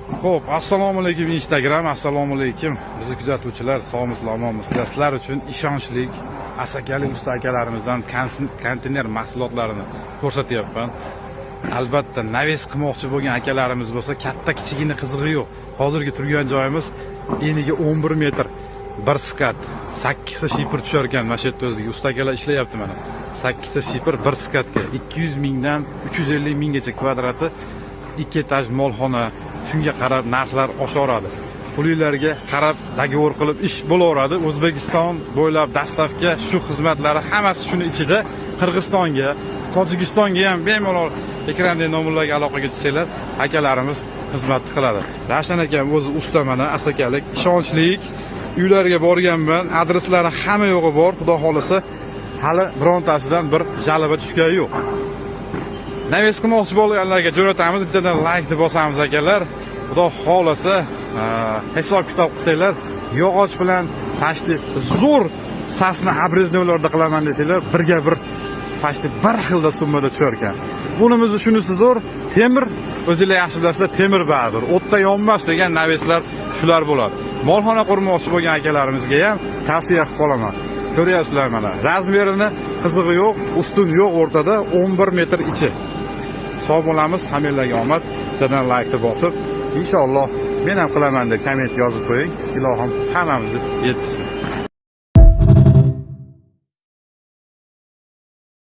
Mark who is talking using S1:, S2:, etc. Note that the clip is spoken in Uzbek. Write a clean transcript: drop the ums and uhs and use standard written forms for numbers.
S1: Xo'p, assalomu alaykum Instagram, assalomu alaykum bizni kuzatuvchilar, sog'misizlar, omonmisizlar? Sizlar uchun ishonchli asakalik usta akalarimizdan konteyner mahsulotlarini ko'rsatyapman. Albatta, naves qilmoqchi bo'lgan akalarimiz bo'lsa, katta kichigini qizig'i yo'q. Hozirgi turgan joyimiz eniga 11 metr, bir skat, 8 ta shipir tushar ekan. Mana shu yerda o'ziga usta akalar ishlayapti mana. 8 ta shipir bir skatga 200 mingdan 350 minggacha kvadrati, 2 etaj molxona. Shunga qarab narxlar oshaveradi. Pullarga qarab dogovor qilib ish bo'laveradi. O'zbekiston bo'ylab dastavka shu xizmatlari hammasi shuni ichida. Qirg'izistonga, Tojikistonga ham bemalol ekrandagi nomerlarga aloqaga tushsanglar, akalarimiz xizmat qiladi. Ravshan akam o'zi usta mana, asakalik, ishonchlik. Uylarga borganman, adreslari hamma yo'g'i bor. Xudo xolisa, hali birontasidan bir jalaba tushgani yo'q. Naves qilmoqchi bo'lganlarga jo'natamiz, bittadan like deb bosamiz akalar. Xudo xolasa, hisob kitob qilsanglar, yog'och bilan pashti zo'r sasni abreznolarda qilaman desanglar, birga bir pashti bir xilda summada tushar ekan. Bunimizni shunisi zo'r, temir, o'zingizlar yaxshi bilasizlar, temir baribir. O'tda yonmas degan naveslar shular bo'ladi. Molxona qurmoqchi bo'lgan akalarimizga ham tavsiya qilib qolaman. Ko'ryapsizlar mana, razmerini qizig'i yo'q, ustun yo'q o'rtada, 11 metr ichi. Sog' bo'lamiz, hammalarga omad. Bittadan like deb bosib, inshaalloh men ham qilaman deb komment yozib qo'ying. Ilohim hammamizni yetkazsin.